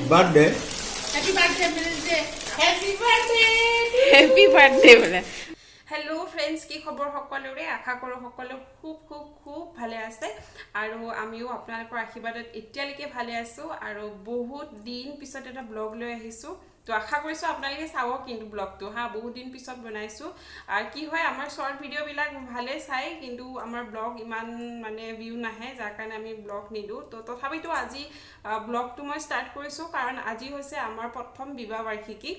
birthday. Happy birthday, birthday. Happy birthday. Happy birthday bole. Hello friends, কি খবৰ সকলোৰে আশা কৰো সকলো খুব ভালে আছে আৰু আমিও আপোনালোকৰ আশীৰ্বাদত এতিয়ালৈকে ভালে আছো আৰু বহুত দিন পিছত এটা ব্লগ লৈ আহিছো তো আশা কৰিছো আপোনালোকে চাব কিন্তু ব্লগটো হা বহুত দিন পিছত বনাইছো আৰু কি হয় আমাৰ শৰ্ট ভিডিও বিলাক ভালে চাই কিন্তু আমাৰ ব্লগ ইমান মানে ভিউ নাহে যাৰ কাৰণে আমি ব্লগ নিদু তো তথাপিতো আজি ব্লগটো মই ষ্টাৰ্ট কৰিছো কাৰণ আজি হৈছে আমাৰ প্ৰথম বিবাহ বাৰ্ষিকী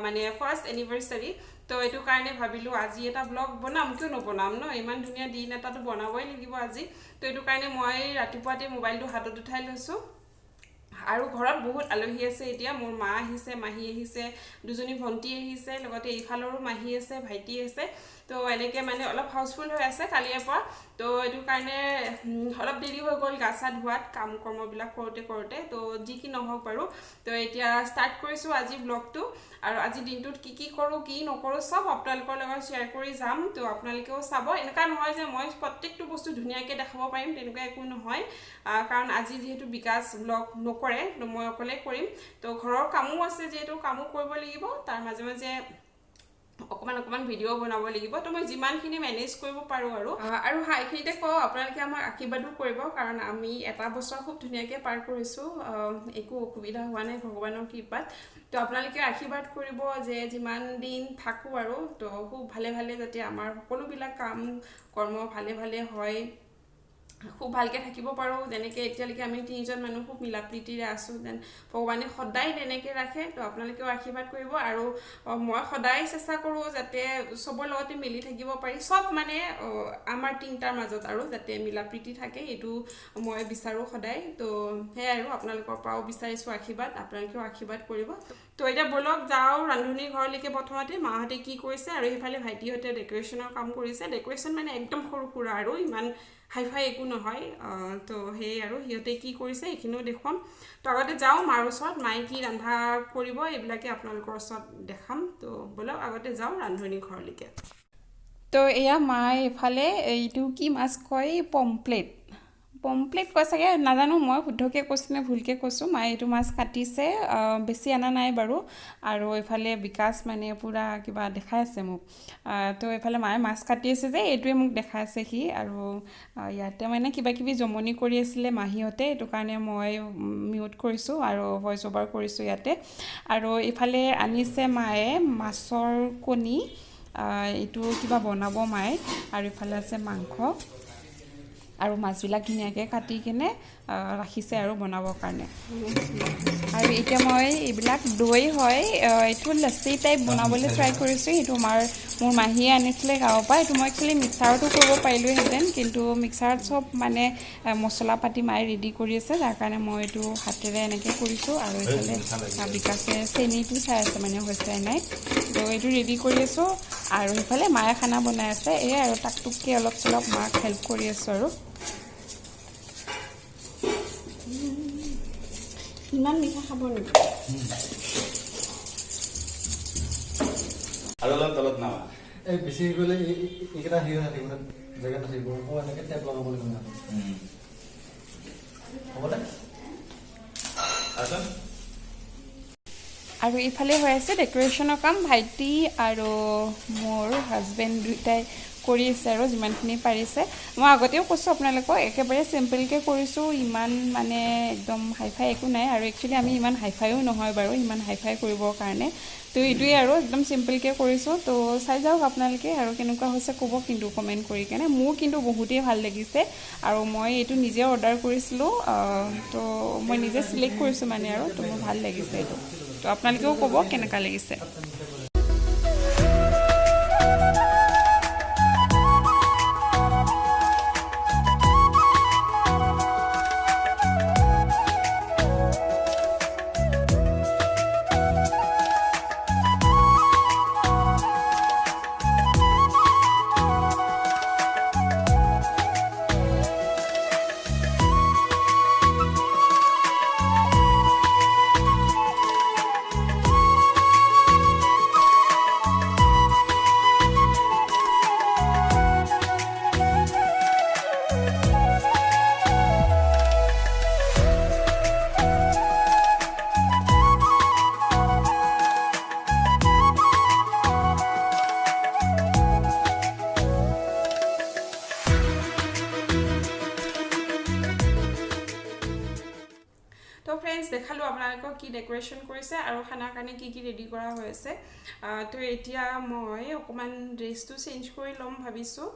মানে ফাৰ্স্ট এনিভাৰ্সাৰী তো এটো কাৰণে ভাবিলো আজি এটা ব্লগ বনাম কিয় নবনাম ন ইমান ধুনিয়া দিন এটাটো বনাবই লাগিব আজি তো এটো কাৰণে মই ৰাতিপুৱাতে মোবাইলটো হাতত উঠাই লৈছো আৰু ঘৰত বহুত আলহী আছে এতিয়া মোৰ মা আহিছে মাহী আহিছে দুজনী ভন্টি আহিছে লগতে ইফালৰো মাহী আছে ভাইটি আছে তো এনেকে মানে অলপ হাউসফুল হৈ আছে কালিৰ পৰা তো এটো কাৰণে অলপ দেৰি হৈ গল গাছা ধুৱাত কাম কৰ্মবিলাক কৰোতে তো যি কি নহওক পাৰো তো এতিয়া ষ্টাৰ্ট কৰিছো আজি ব্লগটো আৰু আজি দিনটোত কি কৰো কি নকৰো সব আপোনালোকৰ লগত শেয়াৰ কৰি যাম তো আপোনালোকেও চাব এনেকা নহয় যে মই প্ৰত্যেকটো বস্তু ধুনিয়াকৈ দেখাব পাৰিম তেনেকুৱা একো নহয় কাৰণ আজি যেহেতু বিকাশ ব্লগ নকৰে তো মই অকলে কৰিম তো ঘৰৰ কামো আছে যেহেতু কামো কৰিব লাগিব তাৰ মাজে মাজে অকমান ভিডিও বনাব লাগিব তো মই যিমানখিনি মেনেজ কৰিব পাৰো আৰু হাইখিনিতে কও আপোনালোকে আমাক আশীৰ্বাদো কৰিব কাৰণ আমি এটা বছৰ খুব ধুনিয়াকৈ পাৰ কৰিছো একো অসুবিধা হোৱা নাই ভগৱানৰ কৃপাত তো আপোনালোকে আশীৰ্বাদ কৰিব যে যিমান দিন থাকো আৰু তো খুব ভালে যাতে আমাৰ সকলোবিলাক কাম কৰ্ম ভালে হয় খুব ভালকে থাকিব পাৰো যেনেকৈ এতিয়ালৈকে আমি তিনিজন মানুহ খুব মিলাপ্ৰীতিৰে আছো দেন ভগৱানে সদায় তেনেকৈ ৰাখে তো আপোনালোকেও আশীৰ্বাদ কৰিব আৰু মই সদায় চেষ্টা কৰো যাতে সবৰ লগতে মিলি থাকিব পাৰি সব মানে আমাৰ তিনটাৰ মাজত আৰু যাতে মিলাপ্ৰীতি থাকে এটো মই বিচাৰো সদায় তো হে আৰু আপোনালোকৰ পৰাও বিচাৰিছো আশীৰ্বাদ আপোনালোকেও আশীৰ্বাদ কৰিব তো এটা বলক যাও ৰান্ধনী ঘৰলৈকে প্ৰথমতে মাহঁতে কি কৰিছে আৰু ইফালে ভাইটিহঁতে ডেকোৰেশ্যনৰ কাম কৰিছে ডেকোৰেশ্যন মানে একদম সৰু সুৰা আৰু ইমান হাইফাই একো নহয় তো হেই আৰু হিয়তে কি কৰিছে এখিনিও দেখুৱাম তো আগতে যাও মাৰ ওচৰত মাই কি ৰন্ধা কৰিব এইবিলাকে আপোনালোকৰ ওচৰত দেখাম তো বলক আগতে যাও ৰান্ধনী ঘৰলৈকে তো এয়া মাই এফালে এইটো কি মাছ কয় পমপ্লেট কয় চাগে নাজানো মই শুদ্ধকৈ কৈছো নে ভুলকৈ কৈছো মাই এইটো মাছ কাটিছে বেছি আনা নাই বাৰু আৰু এফালে বিকাশ মানে পুৰা কিবা দেখাই আছে মোক তো এফালে মায়ে মাছ কাটি আছে যে এইটোৱে মোক দেখাই আছে সি আৰু ইয়াতে মানে কিবা কিবি জমনি কৰি আছিলে মাহীহঁতে এটো কাৰণে মই মিউট কৰিছো আৰু ভয়েস ওভাৰ কৰিছো ইয়াতে আৰু ইফালে আনিছে মায়ে মাছৰ কণী এইটো কিবা বনাব মায়ে আৰু ইফালে আছে মাংস আৰু মাছবিলাক ধুনিয়াকৈ কাটি কিনে ৰাখিছে আৰু বনাবৰ কাৰণে আৰু এতিয়া মই এইবিলাক দৈ হয় এইটো লস্সি টাইপ বনাবলৈ ট্ৰাই কৰিছোঁ এইটো মোৰ মাহীয়ে আনিছিলে গাঁৱৰ পৰা এইটো মই একচুৱেলি মিক্সাৰতো কৰিব পাৰিলোহেঁতেন কিন্তু মিক্সাৰত চব মানে মছলা পাতি মায়ে ৰেডি কৰি আছে যাৰ কাৰণে মই এইটো হাতেৰে এনেকৈ কৰিছোঁ আৰু এইফালে বিকাশে চেনিটো চাই আছে মানে হৈছে নাই তো এইটো ৰেডি কৰি আছোঁ আৰু সেইফালে মায়ে খানা বনাই আছে এই আৰু টাকটুককৈ অলপ চলপ মাক হেল্প কৰি আছোঁ আৰু ইমান মিঠা খাব নেকি আৰু অলপ তলত নামা এই বেছি গ'লে এইকেইটা হেৰি হৈ থাকিব জেগা নাথাকিব আকৌ এনেকৈ টেপ লগাব লাগিব হ'ব দে আৰু ইফালে হৈ আছে ডেকোৰেশ্যনৰ কাম ভাইটি আৰু মোৰ হাজবেণ্ড দুইটাই কৰি আছে আৰু যিমানখিনি পাৰিছে মই আগতেও কৈছোঁ আপোনালোকক একেবাৰে চিম্পলকৈ কৰিছোঁ ইমান মানে একদম হাইফাই একো নাই আৰু একচুৱেলি আমি ইমান হাইফাইও নহয় বাৰু ইমান হাইফাই কৰিবৰ কাৰণে তো এইটোৱে আৰু একদম চিম্পলকৈ কৰিছোঁ তো চাই যাওক আপোনালোকে আৰু কেনেকুৱা হৈছে ক'ব কিন্তু কমেণ্ট কৰি কেনে মোৰ কিন্তু বহুতেই ভাল লাগিছে আৰু মই এইটো নিজে অৰ্ডাৰ কৰিছিলোঁ তো মই নিজে চিলেক্ট কৰিছোঁ মানে আৰু তো মোৰ ভাল লাগিছে এইটো তো আপোনালোকেও ক'ব কেনেকুৱা লাগিছে দেখালোঁ আপোনালোকক কি ডেক'ৰেশ্যন কৰিছে আৰু খানাৰ কাৰণে কি কি ৰেডি কৰা হৈ আছে তো এতিয়া মই অকণমান ড্ৰেছটো চেঞ্জ কৰি ল'ম ভাবিছোঁ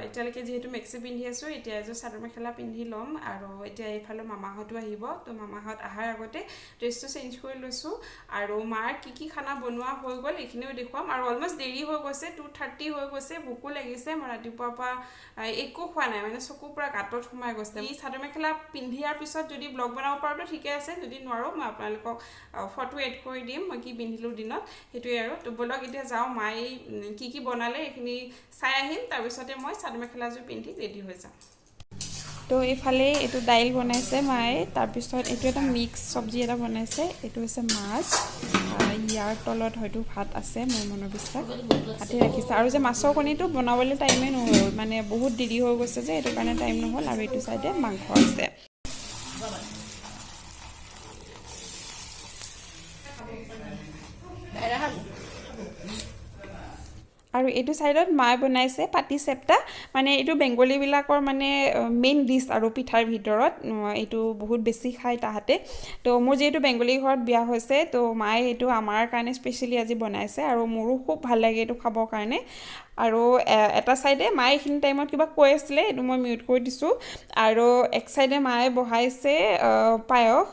এতিয়ালৈকে যিহেতু মেক্সি পিন্ধি আছোঁ এতিয়া এযোৰ চাদৰ মেখেলা পিন্ধি ল'ম আৰু এতিয়া এইফালে মামাহঁতো আহিব তো মামাহঁত অহাৰ আগতে ড্ৰেছটো চেঞ্জ কৰি লৈছোঁ আৰু মাৰ কি কি খানা বনোৱা হৈ গ'ল এইখিনিও দেখুৱাম আৰু অলমষ্ট দেৰি হৈ গৈছে 2:30 হৈ গৈছে ভোকো লাগিছে মই ৰাতিপুৱাৰ পৰা একো খোৱা নাই মানে চকু পুৰা গাঁতত সোমাই গৈছে এই চাদৰ মেখেলা পিন্ধাৰ পিছত যদি ব্লগ বনাব পাৰোঁ তো ঠিকে আছে যদি নোৱাৰোঁ মই আপোনালোকক ফটো এড কৰি দিম মই কি পিন্ধিলোঁ দিনত সেইটোৱে আৰু তো বলক এতিয়া যাওঁ মায়ে কি কি বনালে এইখিনি চাই আহিম তাৰপিছতে মই চাদৰ মেখেলাযোৰ পিন্ধি ৰেডি হৈ যাম তো এইফালে এইটো দাইল বনাইছে মায়ে তাৰপিছত এইটো এটা মিক্স চব্জি এটা বনাইছে এইটো হৈছে মাছ ইয়াৰ তলত হয়তো ভাত আছে মোৰ মনৰ বিশ্বাস কাটি ৰাখিছে আৰু যে মাছৰ কণীটো বনাবলৈ টাইমেই নহ'ল মানে বহুত দেৰি হৈ গৈছে যে এইটো কাৰণে টাইম নহ'ল আৰু এইটো চাইডে মাংস আছে আৰু এইটো চাইডত মায়ে বনাইছে পাতি চেপ্তা মানে এইটো বেংগলীবিলাকৰ মানে মেইন ডিছ আৰু পিঠাৰ ভিতৰত এইটো বহুত বেছি খায় তাহাঁতে তো মোৰ যিহেতু বেংগলী ঘৰত বিয়া হৈছে তো মায়ে এইটো আমাৰ কাৰণে স্পেচিয়েলি আজি বনাইছে আৰু মোৰো খুব ভাল লাগে এইটো খাবৰ কাৰণে আৰু এটা চাইডে মায়ে এইখিনি টাইমত কিবা কৈ আছিলে এইটো মই মিউট কৰি দিছোঁ আৰু এক চাইডে মায়ে বহাইছে পায়স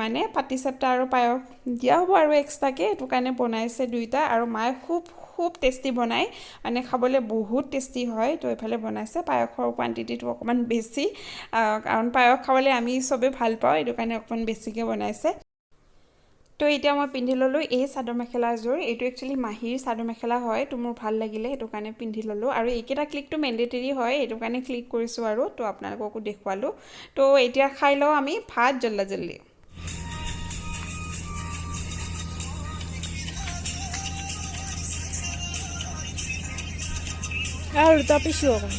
মানে পাতি চেপ্তা আৰু পায়স দিয়া হ'ব আৰু এক্সট্ৰাকৈ এইটো কাৰণে বনাইছে দুইটা আৰু মায়ে খুব টেষ্টি বনায় মানে খাবলৈ বহুত টেষ্টি হয় তো এইফালে বনাইছে পায়সৰ কোৱান্টিটিটো অকণমান বেছি কাৰণ পায়স খাবলৈ আমি চবেই ভাল পাওঁ এইটো কাৰণে অকণমান বেছিকৈ বনাইছে তো এতিয়া মই পিন্ধি ল'লোঁ এই চাদৰ মেখেলাযোৰ এইটো একচুৱেলি মাহীৰ চাদৰ মেখেলা হয় তো মোৰ ভাল লাগিলে সেইটো কাৰণে পিন্ধি ল'লোঁ আৰু এইকেইটা ক্লিকটো মেণ্ডেটৰী হয় এইটো কাৰণে ক্লিক কৰিছোঁ আৰু তো আপোনালোককো দেখুৱালোঁ তো এতিয়া খাই লওঁ আমি ভাত জল্দি আৰু তাপিছো অকণ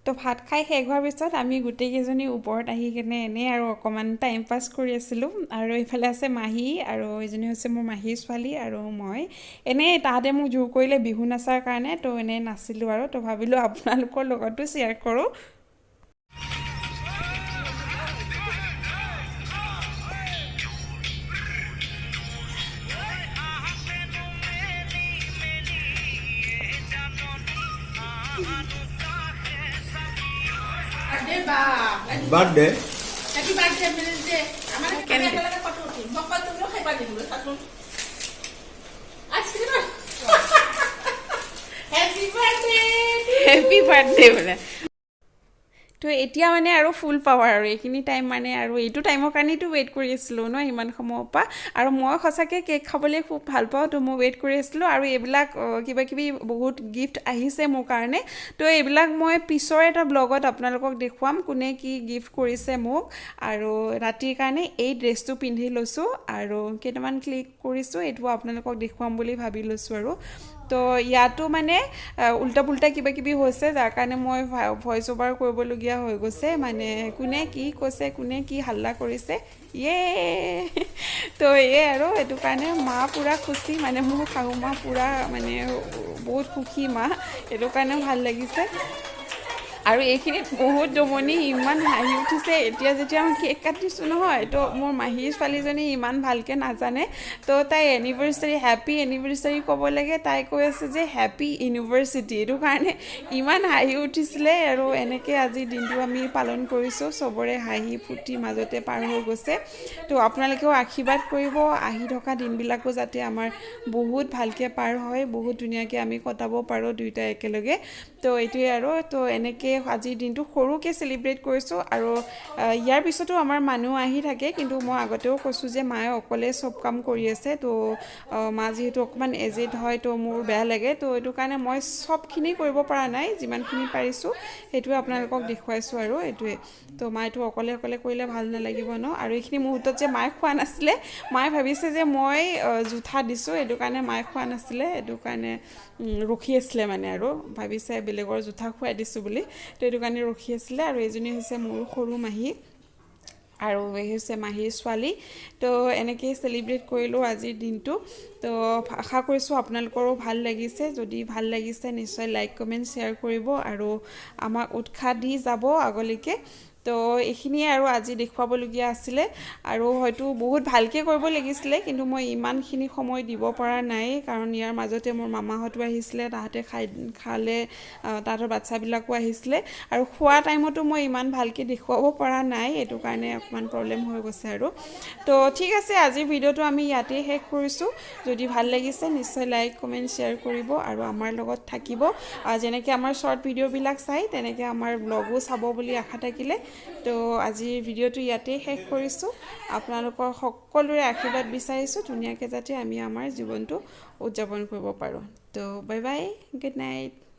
তো ভাত খাই শেষ হোৱাৰ পিছত আমি গোটেইকেইজনী ওপৰত আহি কেনে এনেই আৰু অকণমান টাইম পাছ কৰি আছিলোঁ আৰু এইফালে আছে মাহী আৰু এইজনী হৈছে মোৰ মাহীৰ ছোৱালী আৰু মই এনেই তাহাঁতে মোক জোৰ কৰিলে বিহু নাচাৰ কাৰণে তো এনেই নাচিলোঁ আৰু তো ভাবিলোঁ আপোনালোকৰ লগতো শ্বেয়াৰ কৰোঁ birthday Happy birthday, Melissa. I'm going to get a photo. Papa, you know, I'm going to Happy birthday! Happy birthday বোলে তো এতিয়া মানে আৰু ফুল পাৱাৰ আৰু এইখিনি টাইম মানে আৰু এইটো টাইমৰ কাৰণেইতো ৱেইট কৰি আছিলোঁ ন ইমান সময়ৰ পৰা আৰু মই সঁচাকৈ কেক খাবলৈ খুব ভাল পাওঁ তো মই ৱেইট কৰি আছিলোঁ আৰু এইবিলাক কিবাকিবি বহুত গিফ্ট আহিছে মোৰ কাৰণে তো এইবিলাক মই পিছৰ এটা ব্লগত আপোনালোকক দেখুৱাম কোনে কি গিফ্ট কৰিছে মোক আৰু ৰাতিৰ কাৰণে এই ড্ৰেছটো পিন্ধি লৈছোঁ আৰু কেইটামান ক্লিক কৰিছোঁ এইটো আপোনালোকক দেখুৱাম বুলি ভাবি লৈছোঁ আৰু তো ইয়াতো মানে উল্টা পুল্টা কিবাকিবি হৈছে যাৰ কাৰণে মই ভইচ অভাৰ কৰিবলগীয়া হৈ গৈছে মানে কোনে কি কৈছে কোনে কি হাল্লা কৰিছে তো এই আৰু সেইটো কাৰণে মা পূৰা খুচি মানে মোৰ শাহু মা পূৰা মানে বহুত সুখী মা সেইটো কাৰণেও ভাল লাগিছে আৰু এইখিনিত বহুত জমনি ইমান হাঁহি উঠিছে এতিয়া যেতিয়া মই কেক কাটিছোঁ নহয় তো মোৰ মাহীৰ ছোৱালীজনী ইমান ভালকৈ নাজানে তো তাই এনিভাৰ্চাৰী হেপী এনিভাৰ্চাৰী ক'ব লাগে তাই কৈ আছে যে হেপী ইউনিভাৰ্চিটি এইটো কাৰণে ইমান হাঁহি উঠিছিলে আৰু এনেকৈ আজি দিনটো আমি পালন কৰিছোঁ চবৰে হাঁহি ফূৰ্তিৰ মাজতে পাৰ হৈ গৈছে তো আপোনালোকেও আশীৰ্বাদ কৰিব আহি থকা দিনবিলাকো যাতে আমাৰ বহুত ভালকৈ পাৰ হয় বহুত ধুনীয়াকৈ আমি কটাব পাৰোঁ দুয়োটা একেলগে তো এইটোৱে আৰু তো এনেকৈ আজিৰ দিনটো সৰুকৈ চেলিব্ৰেট কৰিছোঁ আৰু ইয়াৰ পিছতো আমাৰ মানুহ আহি থাকে কিন্তু মই আগতেও কৈছোঁ যে মায়ে অকলে চব কাম কৰি আছে তো মা যিহেতু অকণমান এজেড হয় তো মোৰ বেয়া লাগে তো এইটো কাৰণে মই চবখিনি কৰিব পৰা নাই যিমানখিনি পাৰিছোঁ সেইটোৱে আপোনালোকক দেখুৱাইছোঁ আৰু এইটোৱে তো মায়েতো অকলে কৰিলে ভাল নালাগিব ন আৰু এইখিনি মুহূৰ্তত যে মায়ে খোৱা নাছিলে মায়ে ভাবিছে যে মই জুঠা দিছোঁ এইটো কাৰণে মায়ে খোৱা নাছিলে এইটো কাৰণে ৰখি আছিলে মানে আৰু ভাবিছে বেলেগৰ জুঠা খুৱাই দিছোঁ বুলি তো এইটো কাৰণে ৰখি আছিলে আৰু এইজনী হৈছে মোৰ সৰু মাহী আৰু এই হৈছে মাহীৰ ছোৱালী তো এনেকৈয়ে চেলিব্ৰেট কৰিলোঁ আজিৰ দিনটো তো আশা কৰিছোঁ আপোনালোকৰো ভাল লাগিছে যদি ভাল লাগিছে নিশ্চয় লাইক কমেণ্ট শ্বেয়াৰ কৰিব আৰু আমাক উৎসাহ দি যাব আগলৈকে তো এইখিনিয়ে আৰু আজি দেখুৱাবলগীয়া আছিলে আৰু হয়তো বহুত ভালকৈ কৰিব লাগিছিলে কিন্তু মই ইমানখিনি সময় দিব পৰা নাই কাৰণ ইয়াৰ মাজতে মোৰ মামাহঁতো আহিছিলে তাহাঁতে খালে তাহাঁতৰ বাচ্ছাবিলাকো আহিছিলে আৰু খোৱা টাইমতো মই ইমান ভালকৈ দেখুৱাব পৰা নাই এইটো কাৰণে অকণমান প্ৰব্লেম হৈ গৈছে আৰু তো ঠিক আছে আজিৰ ভিডিঅ'টো আমি ইয়াতেই শেষ কৰিছোঁ যদি ভাল লাগিছে নিশ্চয় লাইক কমেণ্ট শ্বেয়াৰ কৰিব আৰু আমাৰ লগত থাকিব যেনেকৈ আমাৰ শ্বৰ্ট ভিডিঅ'বিলাক চাই তেনেকৈ আমাৰ ব্লগো চাব বুলি আশা থাকিলে তো আজিৰ ভিডিঅ'টো ইয়াতেই শেষ কৰিছোঁ আপোনালোকৰ সকলোৰে আশীৰ্বাদ বিচাৰিছোঁ ধুনীয়াকৈ যাতে আমি আমাৰ জীৱনটো উদযাপন কৰিব পাৰোঁ তো বাই বাই গুড নাইট